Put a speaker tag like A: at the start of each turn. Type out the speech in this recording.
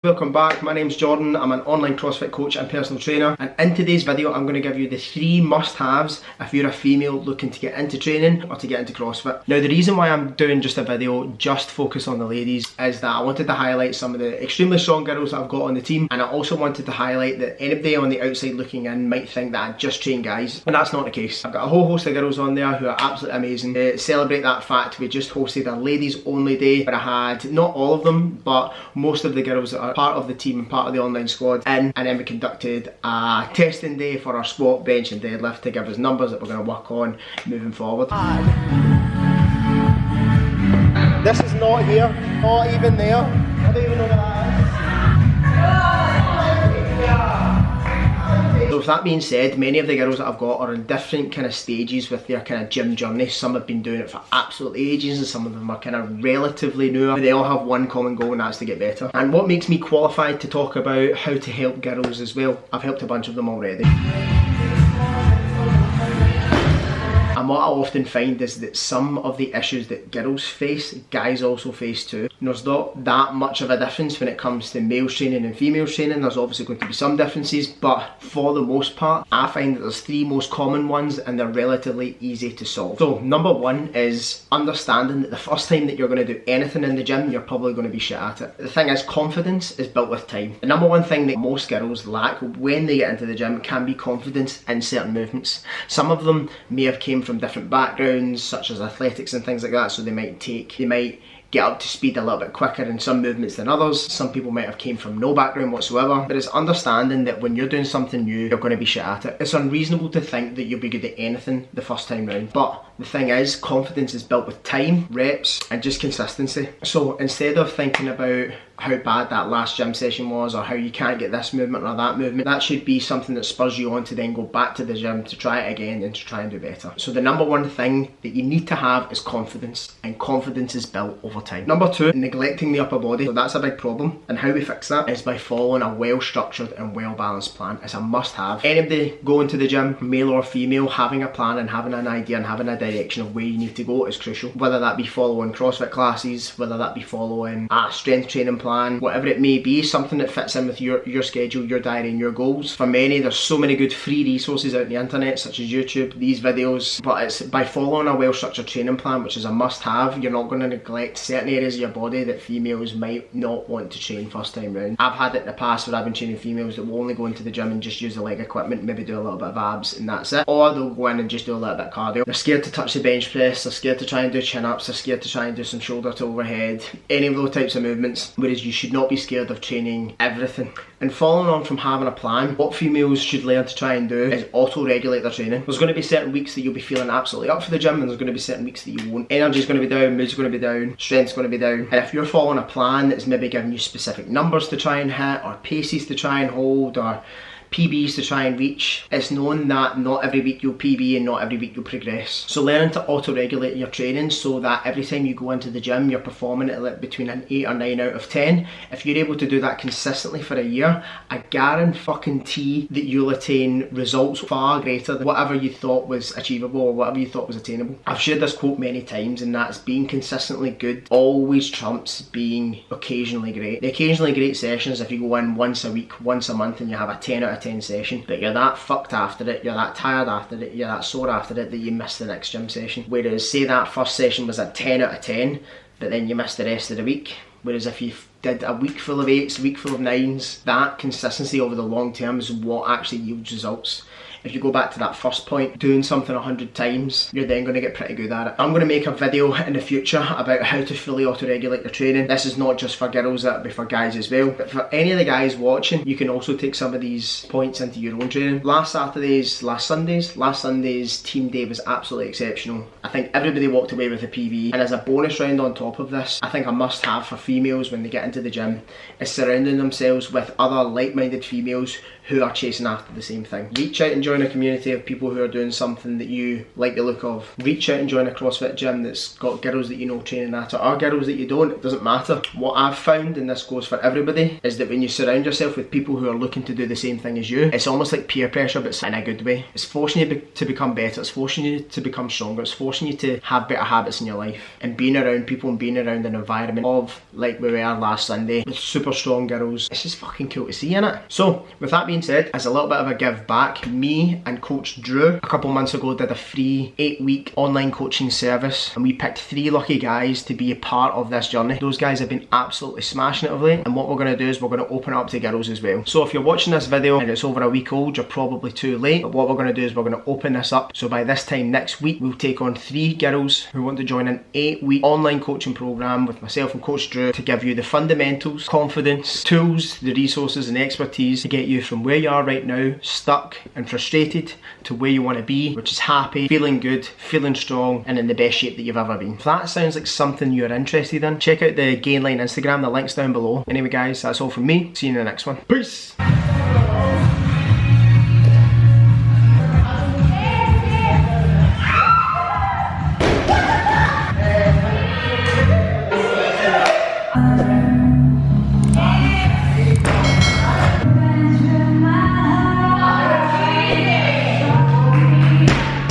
A: Welcome back, my name's Jordan, I'm an online CrossFit coach and personal trainer, and in today's video I'm going to give you the 3 must-haves if you're a female looking to get into training or to get into CrossFit. Now the reason why I'm doing just a video just focused on the ladies is that I wanted to highlight some of the extremely strong girls that I've got on the team, and I also wanted to highlight that anybody on the outside looking in might think that I just train guys, and that's not the case. I've got a whole host of girls on there who are absolutely amazing. To celebrate that fact, we just hosted a ladies only day where I had, not all of them, but most of the girls that are part of the team and part of the online squad in, and then we conducted a testing day for our squat, bench and deadlift to give us numbers that we're going to work on moving forward. This is not here, not even there. I don't even know what that is. So with that being said, many of the girls that I've got are in different kind of stages with their kind of gym journey. Some have been doing it for absolutely ages and some of them are kind of relatively newer, but they all have one common goal, and that's to get better. And what makes me qualified to talk about how to help girls as well? I've helped a bunch of them already. And what I often find is that some of the issues that girls face, guys also face too. There's not that much of a difference when it comes to male training and female training. There's obviously going to be some differences, but for the most part, I find that there's 3 most common ones and they're relatively easy to solve. So number 1 is understanding that the first time that you're going to do anything in the gym, you're probably going to be shit at it. The thing is, confidence is built with time. The number 1 thing that most girls lack when they get into the gym can be confidence in certain movements. Some of them may have came from different backgrounds, such as athletics and things like that, so they might get up to speed a little bit quicker in some movements than others. Some people might have came from no background whatsoever, but it's understanding that when you're doing something new, you're going to be shit at it. It's unreasonable to think that you'll be good at anything the first time round, but the thing is, confidence is built with time, reps and just consistency. So instead of thinking about how bad that last gym session was or how you can't get this movement or that movement, that should be something that spurs you on to then go back to the gym to try it again and to try and do better. So the number 1 thing that you need to have is confidence, and confidence is built over time. Number 2, neglecting the upper body. So that's a big problem, and how we fix that is by following a well structured and well balanced plan. It's a must have. Anybody going to the gym, male or female, having a plan and having an idea and having a direction of where you need to go is crucial. Whether that be following CrossFit classes, whether that be following a strength training plan, whatever it may be, something that fits in with your schedule, your diary and your goals. For many, there's so many good free resources out on the internet, such as YouTube, these videos, but it's by following a well structured training plan, which is a must have. You're not going to neglect certain areas of your body that females might not want to train first time round. I've had it in the past where I've been training females that will only go into the gym and just use the leg equipment, maybe do a little bit of abs and that's it, or they'll go in and just do a little bit of cardio. They're scared to touch the bench press, they're scared to try and do chin-ups, they're scared to try and do some shoulder to overhead, any of those types of movements, whereas you should not be scared of training everything. And following on from having a plan, what females should learn to try and do is auto-regulate their training. There's going to be certain weeks that you'll be feeling absolutely up for the gym, and there's going to be certain weeks that you won't. Energy's going to be down, mood's going to be down, strength's going to be down. And if you're following a plan that's maybe giving you specific numbers to try and hit, or paces to try and hold, or PBs to try and reach, it's known that not every week you'll PB and not every week you'll progress. So learning to auto-regulate your training so that every time you go into the gym you're performing at like between an 8 or 9 out of 10. If you're able to do that consistently for a year, I guarantee that you'll attain results far greater than whatever you thought was achievable or whatever you thought was attainable. I've shared this quote many times, and that's being consistently good always trumps being occasionally great. The occasionally great sessions, if you go in once a week, once a month and you have a 10 out of 10 session, but you're that fucked after it, you're that tired after it, you're that sore after it that you miss the next gym session. Whereas say that first session was a 10 out of 10, but then you missed the rest of the week. Whereas if you did a week full of 8s, a week full of 9s, that consistency over the long term is what actually yields results. If you go back to that first point, doing something 100 times, you're then going to get pretty good at it. I'm going to make a video in the future about how to fully auto-regulate your training. This is not just for girls, that'll be for guys as well. But for any of the guys watching, you can also take some of these points into your own training. Last Sunday's team day was absolutely exceptional. I think everybody walked away with a PB, and as a bonus round on top of this, I think a must have for females when they get into the gym is surrounding themselves with other like-minded females who are chasing after the same thing. Reach out and join join a community of people who are doing something that you like the look of. Reach out and join a CrossFit gym that's got girls that you know training at it, or girls that you don't, it doesn't matter. What I've found, and this goes for everybody, is that when you surround yourself with people who are looking to do the same thing as you, it's almost like peer pressure, but in a good way. It's forcing you to become better, it's forcing you to become stronger, it's forcing you to have better habits in your life. And being around people and being around an environment of, like we were last Sunday, with super strong girls, it's just fucking cool to see, innit? So, with that being said, as a little bit of a give back, me and Coach Drew, a couple months ago, did a free 8-week online coaching service, and we picked 3 lucky guys to be a part of this journey. Those guys have been absolutely smashing it of late, and what we're going to do is we're going to open it up to girls as well. So if you're watching this video and it's over a week old, you're probably too late, but what we're going to do is we're going to open this up. So by this time next week, we'll take on 3 girls who want to join an 8-week online coaching program with myself and Coach Drew to give you the fundamentals, confidence, tools, the resources and expertise to get you from where you are right now, stuck and frustrated, to where you want to be, which is happy, feeling good, feeling strong, and in the best shape that you've ever been. If that sounds like something you're interested in, check out the GAINLINE Instagram, the link's down below. Anyway guys, that's all from me. See you in the next one. Peace!